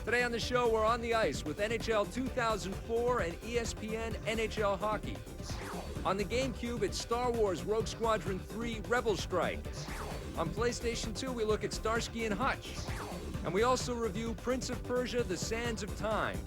Today on the show, we're on the ice with NHL 2004 and ESPN NHL Hockey. On the GameCube, it's Star Wars Rogue Squadron 3 Rebel Strike. On PlayStation 2, we look at Starsky and Hutch. And we also review Prince of Persia, The Sands of Time.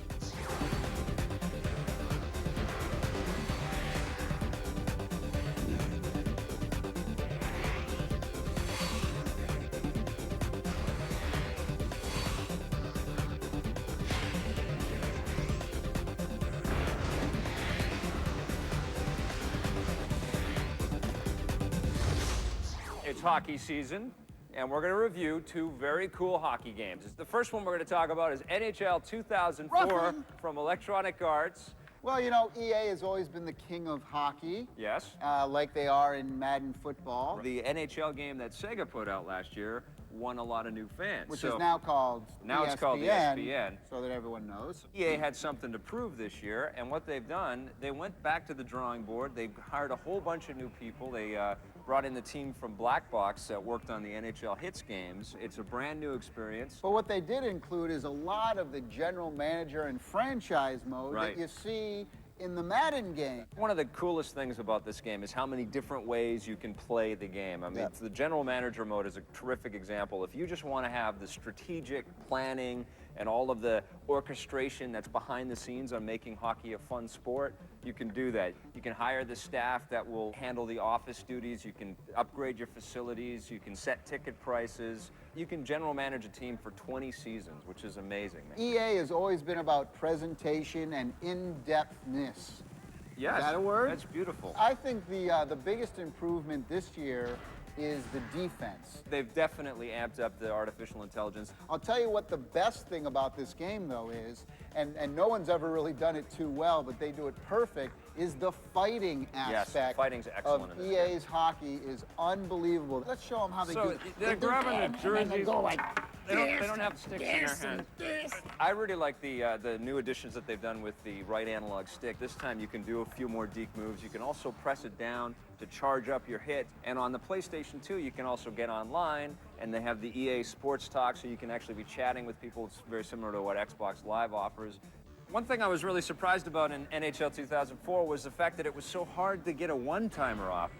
It's hockey season, and we're going to review two very cool hockey games. The first one we're going to talk about is NHL 2004 from Electronic Arts. Well, you know, EA has always been the king of hockey. Yes. Like they are in Madden football. The NHL game that Sega put out last year won a lot of new fans. Which is now called ESPN, it's called ESPN. So that everyone knows. EA had something to prove this year, and what they've done, they went back to the drawing board. They hired a whole bunch of new people. They brought in the team from Black Box that worked on the NHL Hits games. It's a brand new experience. But what they did include is a lot of the general manager and franchise mode that you see in the Madden game. One of the coolest things about this game is how many different ways you can play the game. I mean, the general manager mode is a terrific example. If you just want to have the strategic planning and all of the orchestration that's behind the scenes on making hockey a fun sport, you can do that. You can hire the staff that will handle the office duties. You can upgrade your facilities. You can set ticket prices. You can general manage a team for 20 seasons, which is amazing, man. EA has always been about presentation and in-depthness. Yes. Is that a word? That's beautiful. I think the biggest improvement this year is the defense. They've definitely amped up the artificial intelligence. I'll tell you what the best thing about this game, though, is, and no one's ever really done it too well, but they do it perfect, is the fighting aspect. Yes, fighting's excellent of in this EA's hockey is unbelievable. Let's show them how they do it. They're grabbing the jerseys. Go like they don't have sticks in their hands. I really like the new additions that they've done with the right analog stick. This time you can do a few more deke moves. You can also press it down to charge up your hit. And on the PlayStation 2, you can also get online, and they have the EA Sports Talk, so you can actually be chatting with people. It's very similar to what Xbox Live offers. One thing I was really surprised about in NHL 2004 was the fact that it was so hard to get a one-timer off.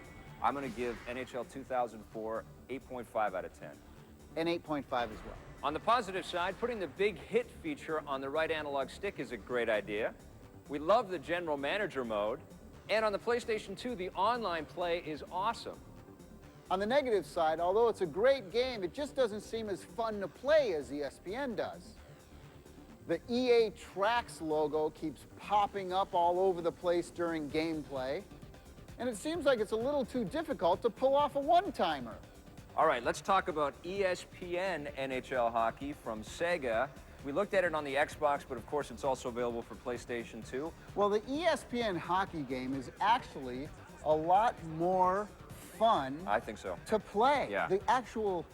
I'm going to give NHL 2004 8.5 out of 10. An 8.5 as well. On the positive side, putting the big hit feature on the right analog stick is a great idea. We love the general manager mode. And on the PlayStation 2, the online play is awesome. On the negative side, although it's a great game, it just doesn't seem as fun to play as ESPN does. The EA Tracks logo keeps popping up all over the place during gameplay, and it seems like it's a little too difficult to pull off a one-timer. All right, let's talk about ESPN NHL Hockey from Sega. We looked at it on the Xbox, but of course it's also available for PlayStation 2. Well, the ESPN hockey game is actually a lot more fun, I think so, to play. Yeah. The actual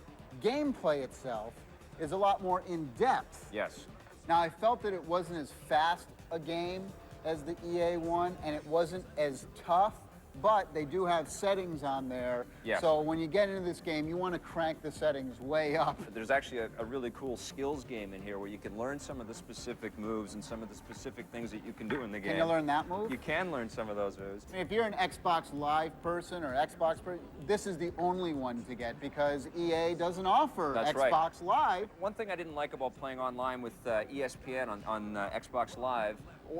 gameplay itself is a lot more in-depth. Yes. Now, I felt that it wasn't as fast a game as the EA one, and it wasn't as tough, but they do have settings on there. Yes. So when you get into this game, you want to crank the settings way up. There's actually a really cool skills game in here where you can learn some of the specific moves and some of the specific things that you can do in the game. Can you learn that move? You can learn some of those moves. If you're an Xbox Live person or Xbox person, this is the only one to get because EA doesn't offer Xbox Live. One thing I didn't like about playing online with ESPN on Xbox Live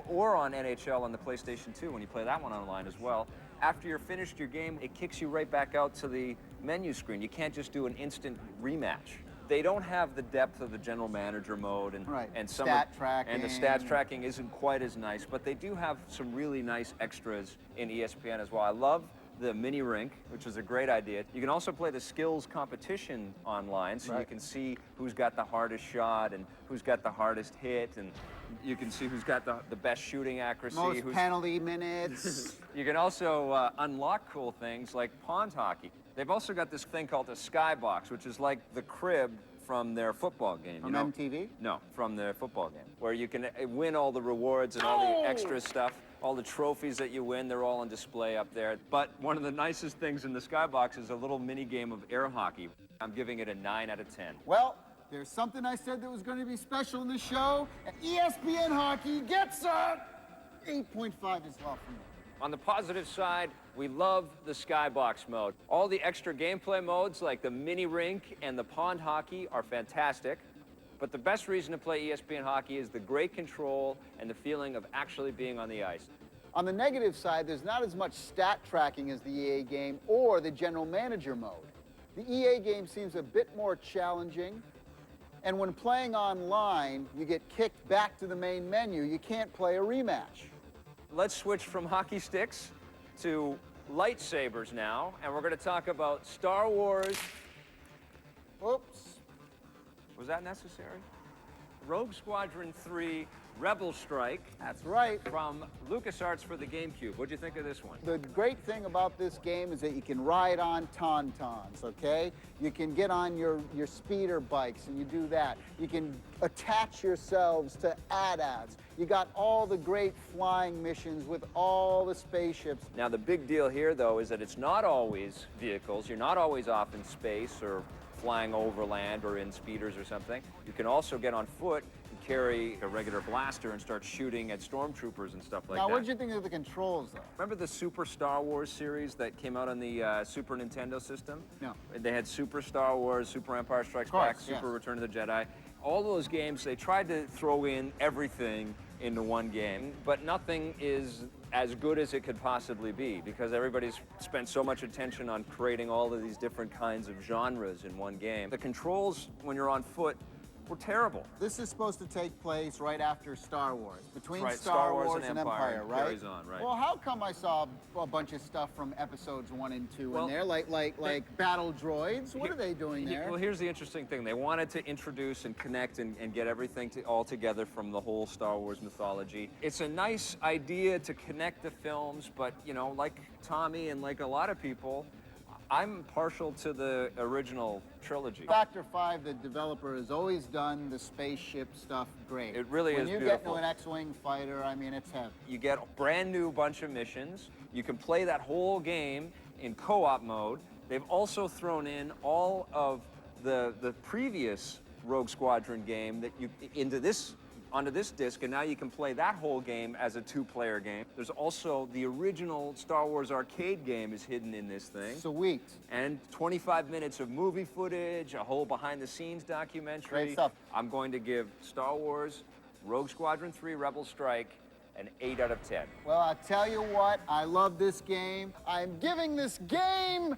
or on NHL on the PlayStation 2, when you play that one online as well, after you're finished your game, it kicks you right back out to the menu screen. You can't just do an instant rematch. They don't have the depth of the general manager mode and some tracking. And the stats tracking isn't quite as nice, but they do have some really nice extras in ESPN as well. I love the mini rink, which is a great idea. You can also play the skills competition online, so you can see who's got the hardest shot and who's got the hardest hit, and you can see who's got the best shooting accuracy. Most penalty minutes. You can also unlock cool things like pond hockey. They've also got this thing called a skybox, which is like the crib from their football game. From MTV? No, from their football game, where you can win all the rewards and all the extra stuff. All the trophies that you win, they're all on display up there. But one of the nicest things in the skybox is a little mini game of air hockey. I'm giving it a 9 out of 10. Well, There's something I said that was going to be special in the show, and ESPN Hockey gets a 8.5 as well from me. On the positive side, we love the skybox mode. All the extra gameplay modes like the mini rink and the pond hockey are fantastic. But the best reason to play ESPN Hockey is the great control and the feeling of actually being on the ice. On the negative side, there's not as much stat tracking as the EA game or the general manager mode. The EA game seems a bit more challenging, and when playing online, you get kicked back to the main menu. You can't play a rematch. Let's switch from hockey sticks to lightsabers now, and we're going to talk about Star Wars. Oops. Was that necessary? Rogue Squadron 3 Rebel Strike. That's right. From LucasArts for the GameCube. What'd you think of this one? The great thing about this game is that you can ride on tauntauns, okay? You can get on your speeder bikes and you do that. You can attach yourselves to AT-ATs. You got all the great flying missions with all the spaceships. Now, the big deal here, though, is that it's not always vehicles. You're not always off in space or flying over land or in speeders or something. You can also get on foot and carry a regular blaster and start shooting at stormtroopers and stuff like that. Now, what did you think of the controls, though? Remember the Super Star Wars series that came out on the Super Nintendo system? No. They had Super Star Wars, Super Empire Strikes Of course, Back, Super yes. Return of the Jedi. All those games, they tried to throw in everything into one game, but nothing is as good as it could possibly be because everybody's spent so much attention on creating all of these different kinds of genres in one game. The controls, when you're on foot, were terrible. This is supposed to take place right after Star Wars, between Right, Star Wars and Empire, and right? carries on, right. Well, how come I saw a bunch of stuff from episodes 1 and 2 Well, in there, like battle droids? What are they doing there? Well, here's the interesting thing. They wanted to introduce and connect and get everything all together from the whole Star Wars mythology. It's a nice idea to connect the films, but, you know, like Tommy and like a lot of people, I'm partial to the original trilogy. Factor 5, the developer has always done the spaceship stuff great. It really when is you beautiful. get into an X-Wing fighter, I mean, it's heaven. You get a brand new bunch of missions. You can play that whole game in co-op mode. They've also thrown in all of the previous Rogue Squadron game that you onto this disc, and now you can play that whole game as a 2-player game. There's also the original Star Wars arcade game is hidden in this thing. Sweet. And 25 minutes of movie footage, a whole behind-the-scenes documentary. Great stuff. I'm going to give Star Wars Rogue Squadron 3 Rebel Strike an 8 out of 10. Well, I'll tell you what, I love this game. I'm giving this game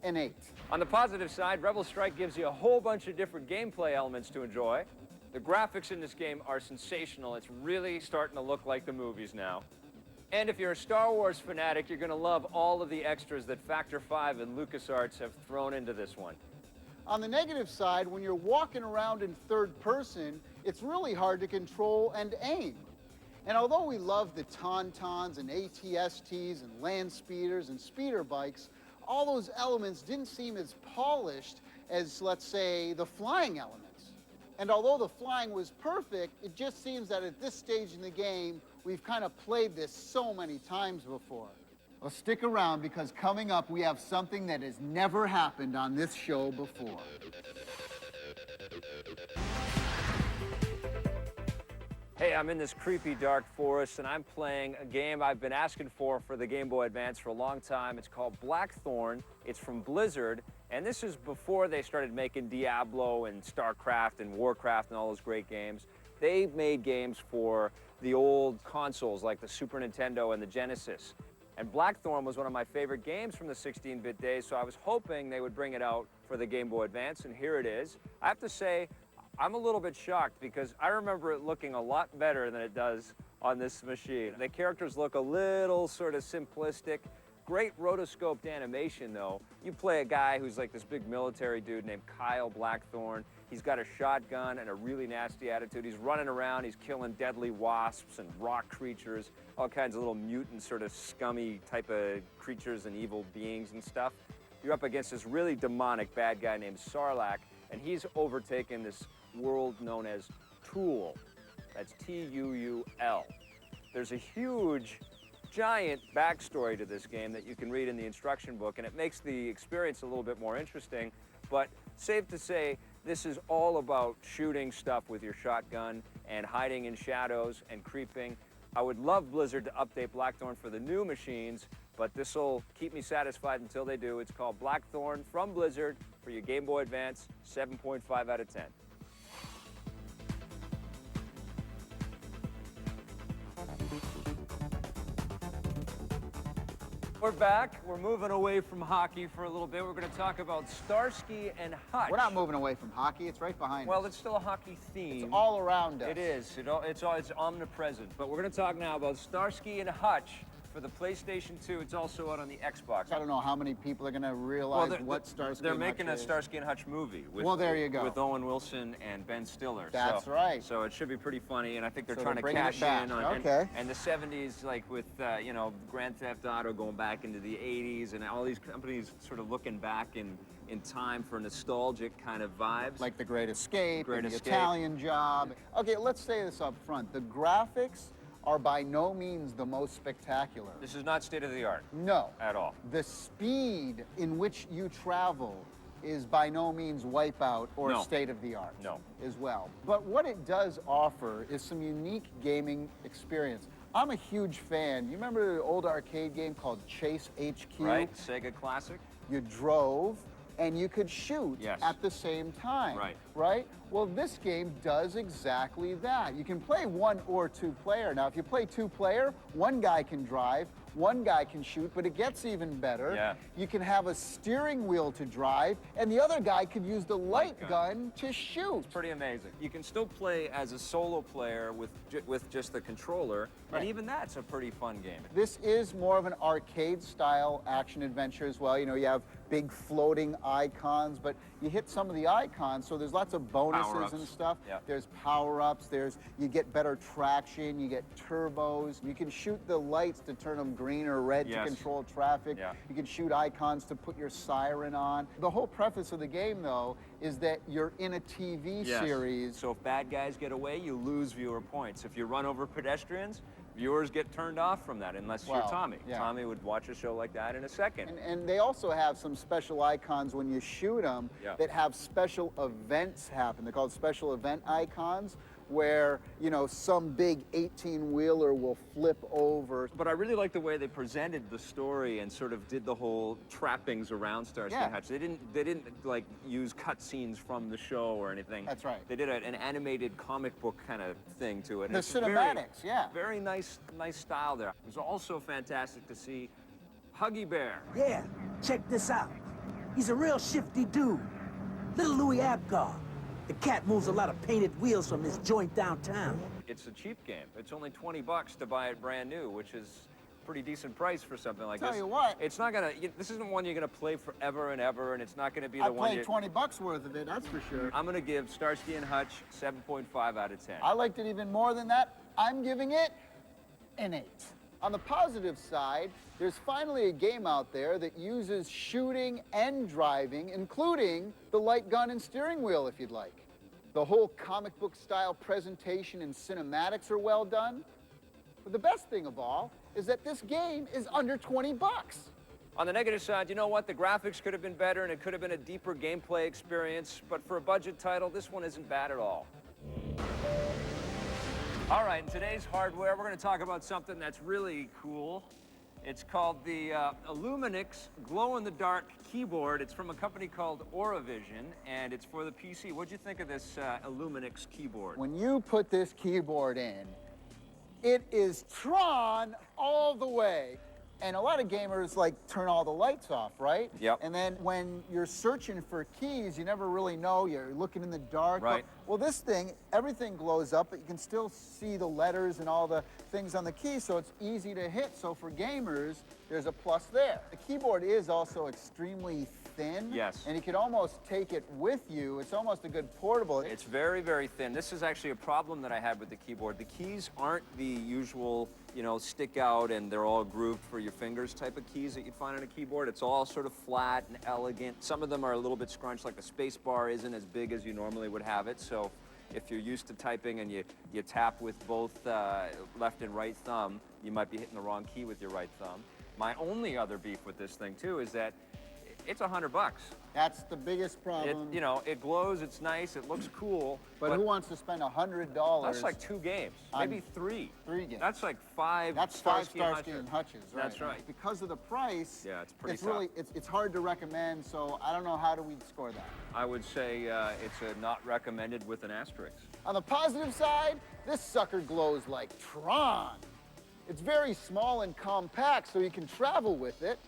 an 8. On the positive side, Rebel Strike gives you a whole bunch of different gameplay elements to enjoy. The graphics in this game are sensational. It's really starting to look like the movies now. And if you're a Star Wars fanatic, you're going to love all of the extras that Factor 5 and LucasArts have thrown into this one. On the negative side, when you're walking around in third person, it's really hard to control and aim. And although we love the tauntauns and ATSTs and land speeders and speeder bikes, all those elements didn't seem as polished as, let's say, the flying elements. And although the flying was perfect, it just seems that at this stage in the game, we've kind of played this so many times before. Well, stick around because coming up, we have something that has never happened on this show before. Hey, I'm in this creepy dark forest and I'm playing a game I've been asking for the Game Boy Advance for a long time. It's called Blackthorne. It's from Blizzard, and this is before they started making Diablo and StarCraft and Warcraft and all those great games. They made games for the old consoles like the Super Nintendo and the Genesis. And Blackthorne was one of my favorite games from the 16-bit days, so I was hoping they would bring it out for the Game Boy Advance, and here it is. I have to say, I'm a little bit shocked because I remember it looking a lot better than it does on this machine. The characters look a little sort of simplistic. Great rotoscoped animation, though. You play a guy who's like this big military dude named Kyle Blackthorne. He's got a shotgun and a really nasty attitude. He's running around, he's killing deadly wasps and rock creatures, all kinds of little mutant, sort of scummy type of creatures and evil beings and stuff. You're up against this really demonic bad guy named Sarlacc, and he's overtaken this world known as Tuul. That's T-U-U-L. There's a huge, giant backstory to this game that you can read in the instruction book, and it makes the experience a little bit more interesting, but safe to say, This is all about shooting stuff with your shotgun and hiding in shadows and creeping. I would love Blizzard to update Blackthorne for the new machines, but this will keep me satisfied until they do. It's called Blackthorne from Blizzard for your Game Boy Advance, 7.5 out of 10. We're back. We're moving away from hockey for a little bit. We're going to talk about Starsky and Hutch. We're not moving away from hockey. It's right behind us. Well, it's still a hockey theme. It's all around us. It is. It's omnipresent. But we're going to talk now about Starsky and Hutch for the PlayStation 2. It's also out on the Xbox. I don't know how many people are going to realize what Starsky They're and Hutch making a is. Starsky and Hutch movie. Well, there you go. With Owen Wilson and Ben Stiller. That's right. So it should be pretty funny, and I think they're So trying to they're bringing cash it back. in on Okay. and the 70s, like with you know, Grand Theft Auto going back into the 80s, and all these companies sort of looking back in time for nostalgic kind of vibes. Like The Great Escape, Great and The Escape. Italian Job. Okay, let's say this up front. The graphics are by no means the most spectacular. This is not state of the art. No. At all. The speed in which you travel is by no means Wipeout or No. state of the art. No. As well. But what it does offer is some unique gaming experience. I'm a huge fan. You remember the old arcade game called Chase HQ? Right? Sega Classic? You drove and you could shoot Yes. at the same time. Right. Right? Well, this game does exactly that. You can play one or two player. Now, if you play two player, one guy can drive, one guy can shoot, but it gets even better. Yeah. You can have a steering wheel to drive, and the other guy could use the light gun to shoot. It's pretty amazing. You can still play as a solo player with just the controller, Right. and even that's a pretty fun game. This is more of an arcade-style action-adventure as well. You know, you have big floating icons, but you hit some of the icons, so there's lots of bonuses Power-ups. and stuff. Yeah. There's power-ups, you get better traction, you get turbos. You can shoot the lights to turn them green or red Yes. to control traffic. Yeah. You can shoot icons to put your siren on. The whole preface of the game, though, is that you're in a TV Yes. series. So if bad guys get away, you lose viewer points. If you run over pedestrians, viewers get turned off from that, unless you're Well, Tommy. yeah. Tommy would watch a show like that in a second. And they also have some special icons when you shoot them Yeah. that have special events happen. They're called special event icons, where, you know, some big 18-wheeler will flip over. But I really like the way they presented the story and sort of did the whole trappings around Starsky Yeah. and Hutch. They didn't like use cutscenes from the show or anything. That's right. They did an animated comic book kind of thing to it. And The it's very- cinematics, yeah. Very nice style there. It was also fantastic to see Huggy Bear. Yeah, check this out. He's a real shifty dude. Little Louis Abgar. The cat moves a lot of painted wheels from his joint downtown. It's a cheap game. It's only $20 to buy it brand new, which is a pretty decent price for something like Tell this. you what. It's not gonna. This isn't one you're gonna play forever and ever, and it's not gonna be I the one. played 20 bucks worth of it, that's for sure. I'm gonna give Starsky and Hutch 7.5 out of 10. I liked it even more than that. I'm giving it an 8. On the positive side, there's finally a game out there that uses shooting and driving, including the light gun and steering wheel, if you'd like. The whole comic book style presentation and cinematics are well done. But the best thing of all is that this game is under 20 bucks. On the negative side, you know what? The graphics could have been better, and it could have been a deeper gameplay experience. But for a budget title, this one isn't bad at all. All right, in today's hardware, we're going to talk about something that's really cool. It's called the Illuminix glow-in-the-dark keyboard. It's from a company called AuraVision, and it's for the PC. What'd you think of this Illuminix keyboard? When you put this keyboard in, it is Tron all the way. And a lot of gamers like turn all the lights off, right? Yep. And then when you're searching for keys, you never really know. You're looking in the dark. Right. Well, this thing, everything glows up, but you can still see the letters and all the things on the key, so it's easy to hit. So for gamers, there's a plus there. The keyboard is also extremely thin. Yes. And you could almost take it with you. It's almost a good portable. It's very, very thin. This is actually a problem that I had with the keyboard. The keys aren't the usual, you know, stick out and they're all grooved for your fingers type of keys that you'd find on a keyboard. It's all sort of flat and elegant. Some of them are a little bit scrunched, like the space bar isn't as big as you normally would have it. So if you're used to typing and you tap with both left and right thumb, you might be hitting the wrong key with your right thumb. My only other beef with this thing, too, is that It's $100. That's the biggest problem. You know, it glows, it's nice, it looks cool. But who wants to spend $100? That's like 2 games, maybe 3. 3 games. That's like 5. That's 5 Starsky and Hutches, right? That's right. Because of the price, yeah, it's pretty it's really it's hard to recommend. So I don't know, how do we score that? I would say it's a not recommended with an asterisk. On the positive side, this sucker glows like Tron. It's very small and compact, so you can travel with it.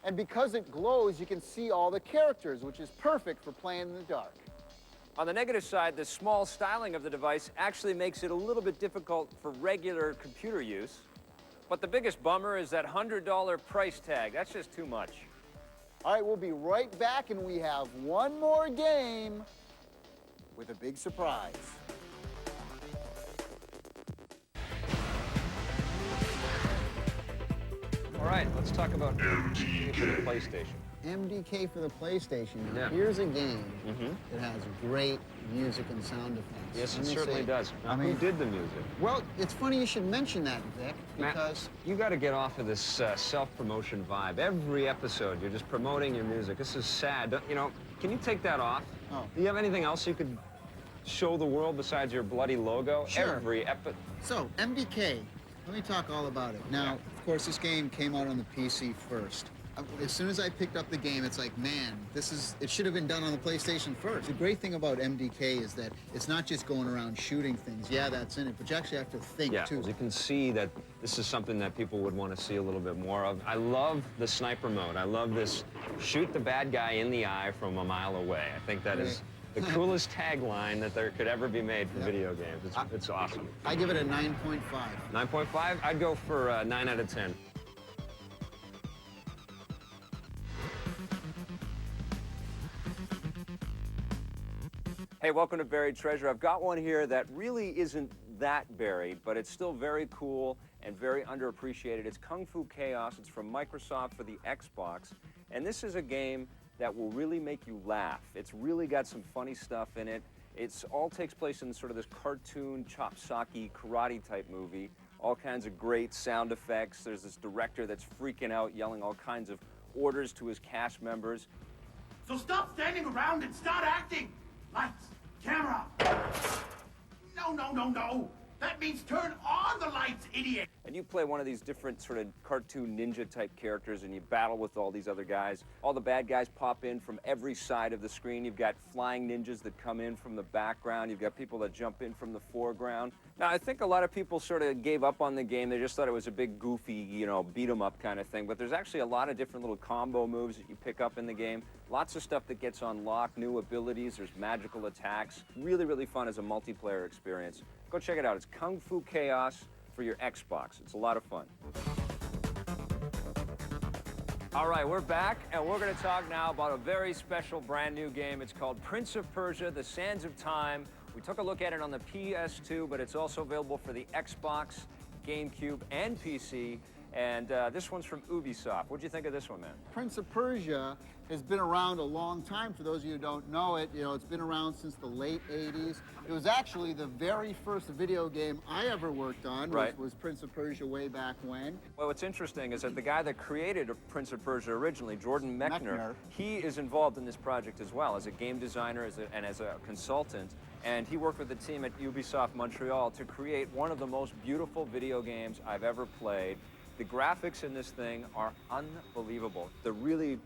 And because it glows, you can see all the characters, which is perfect for playing in the dark. On the negative side, the small styling of the device actually makes it a little bit difficult for regular computer use. But the biggest bummer is that $100 price tag. That's just too much. All right, we'll be right back, and we have one more game with a big surprise. All right, let's talk about MDK for the PlayStation. MDK for the PlayStation. Yeah. Here's a game that has great music and sound effects. Yes, it certainly does. Now, who did the music? Well, it's funny you should mention that, Vic, because... Matt, you got to get off of this self-promotion vibe. Every episode, you're just promoting your music. This is sad. You know, can you take that off? Oh. Do you have anything else you could show the world besides your bloody logo? Sure. Every episode. So, MDK, let me talk all about it. Now, of course, this game came out on the PC first. As soon as I picked up the game, it's like, man, it should have been done on the PlayStation first. The great thing about MDK is that it's not just going around shooting things. Yeah, that's in it, but you actually have to think, too. You can see that this is something that people would want to see a little bit more of. I love the sniper mode. I love this shoot the bad guy in the eye from a mile away. I think that is the coolest tagline that there could ever be made for video games. It's awesome. I give it a 9.5. 9.5? I'd go for 9 out of 10. Hey, welcome to Buried Treasure. I've got one here that really isn't that buried, but it's still very cool and very underappreciated. It's Kung Fu Chaos. It's from Microsoft for the Xbox. And this is a game that will really make you laugh. It's really got some funny stuff in it. It all takes place in sort of this cartoon, chop-socky, karate type movie. All kinds of great sound effects. There's this director that's freaking out, yelling all kinds of orders to his cast members. So stop standing around and start acting! Lights, camera. No, no, no, no. That means turn on the lights, idiot. And you play one of these different sort of cartoon ninja type characters and you battle with all these other guys. All the bad guys pop in from every side of the screen. You've got flying ninjas that come in from the background. You've got people that jump in from the foreground. Now, I think a lot of people sort of gave up on the game. They just thought it was a big, goofy, you know, beat 'em up kind of thing. But there's actually a lot of different little combo moves that you pick up in the game. Lots of stuff that gets unlocked, new abilities. There's magical attacks. Really, really fun as a multiplayer experience. Go check it out. It's Kung Fu Chaos for your Xbox. It's a lot of fun. All right, we're back, and we're going to talk now about a very special brand new game. It's called Prince of Persia, The Sands of Time. We took a look at it on the PS2, but it's also available for the Xbox, GameCube, and PC. And this one's from Ubisoft. What'd you think of this one, man? Prince of Persia has been around a long time. For those of you who don't know it, you know, it's been around since the late 80s. It was actually the very first video game I ever worked on, was Prince of Persia way back when. Well, what's interesting is that the guy that created Prince of Persia originally, Jordan Mechner, he is involved in this project as well as a game designer and as a consultant. And he worked with the team at Ubisoft Montreal to create one of the most beautiful video games I've ever played. The graphics in this thing are unbelievable. The really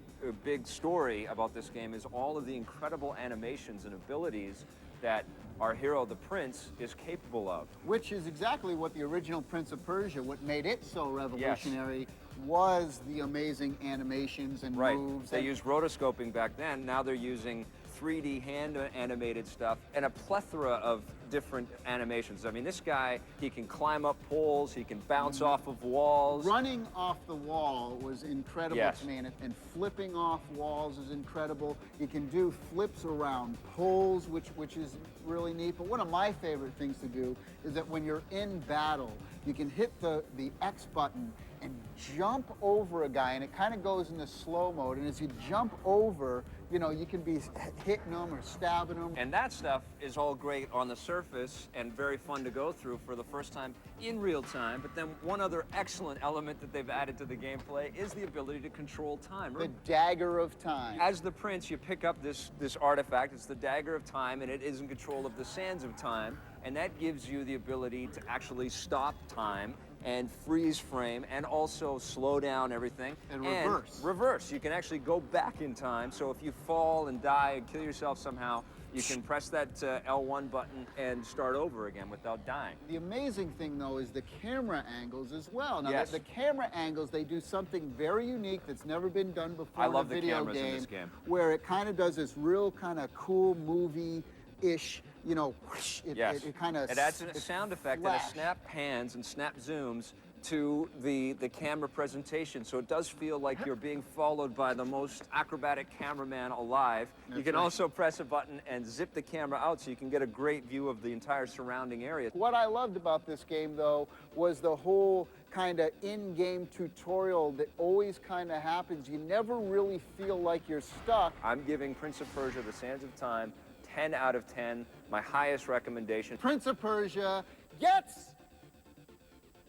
big story about this game is all of the incredible animations and abilities that our hero, the prince, is capable of. Which is exactly what the original Prince of Persia, what made it so revolutionary, was the amazing animations and moves. They used rotoscoping back then. Now they're using 3D hand-animated stuff and a plethora of different animations. I mean, this guy, he can climb up poles, he can bounce off of walls. Running off the wall was incredible to me, and flipping off walls is incredible. You can do flips around poles, which is really neat. But one of my favorite things to do is that when you're in battle, you can hit the X button and jump over a guy, and it kind of goes into slow mode. And as you jump over, you know, you can be hitting them or stabbing them. And that stuff is all great on the surface and very fun to go through for the first time in real time. But then one other excellent element that they've added to the gameplay is the ability to control time. The dagger of time. As the prince, you pick up this artifact. It's the dagger of time, and it is in control of the sands of time. And that gives you the ability to actually stop time and freeze frame and also slow down everything. And reverse. Reverse. You can actually go back in time. So if you fall and die and kill yourself somehow, you can press that L1 button and start over again without dying. The amazing thing, though, is the camera angles as well. Now, Yes. the camera angles, they do something very unique that's never been done before I love in a the video cameras in game, this game. where it kind of does this real kind of cool movie-ish, you know, whoosh, Yes. it kind of... It adds a sound effect and a snap pans and snap zooms to the camera presentation, so it does feel like you're being followed by the most acrobatic cameraman alive. You can also press a button and zip the camera out so you can get a great view of the entire surrounding area. What I loved about this game, though, was the whole kind of in-game tutorial that always kind of happens. You never really feel like you're stuck. I'm giving Prince of Persia: The Sands of Time 10 out of 10, my highest recommendation. Prince of Persia gets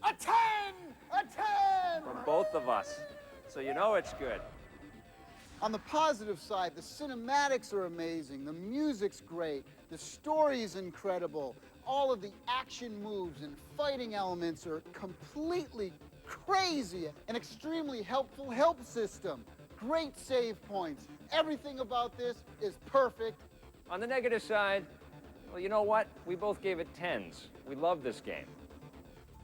a 10! A 10! From both of us, so you know it's good. On the positive side, the cinematics are amazing, the music's great, the story's incredible, all of the action moves and fighting elements are completely crazy. An extremely helpful help system, great save points. Everything about this is perfect. On the negative side, well, you know what? We both gave it 10s. We love this game.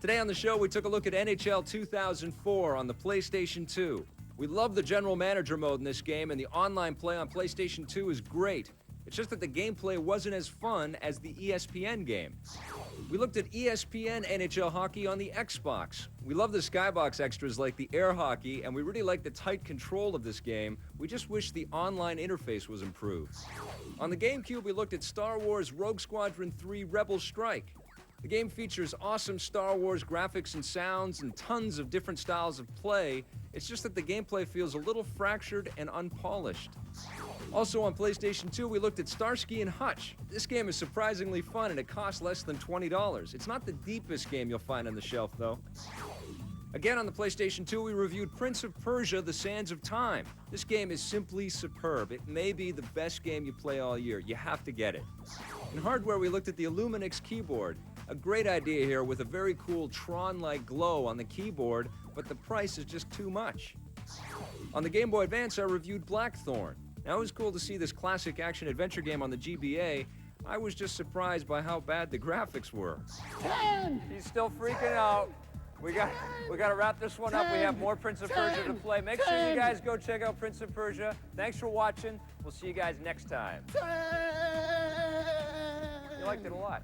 Today on the show, we took a look at NHL 2004 on the PlayStation 2. We love the general manager mode in this game, and the online play on PlayStation 2 is great. It's just that the gameplay wasn't as fun as the ESPN game. We looked at ESPN NHL hockey on the Xbox. We love the skybox extras like the air hockey, and we really like the tight control of this game. We just wish the online interface was improved. On the GameCube, we looked at Star Wars Rogue Squadron 3 Rebel Strike. The game features awesome Star Wars graphics and sounds and tons of different styles of play. It's just that the gameplay feels a little fractured and unpolished. Also on PlayStation 2, we looked at Starsky and Hutch. This game is surprisingly fun and it costs less than $20. It's not the deepest game you'll find on the shelf, though. Again, on the PlayStation 2, we reviewed Prince of Persia: The Sands of Time. This game is simply superb. It may be the best game you play all year. You have to get it. In hardware, we looked at the Illuminix keyboard. A great idea here with a very cool Tron-like glow on the keyboard, but the price is just too much. On the Game Boy Advance, I reviewed Blackthorne. Now, it was cool to see this classic action-adventure game on the GBA. I was just surprised by how bad the graphics were. 10! He's still freaking out. We got to wrap this one up. We have more Prince of Persia to play. Make sure you guys go check out Prince of Persia. Thanks for watching. We'll see you guys next time. You liked it a lot.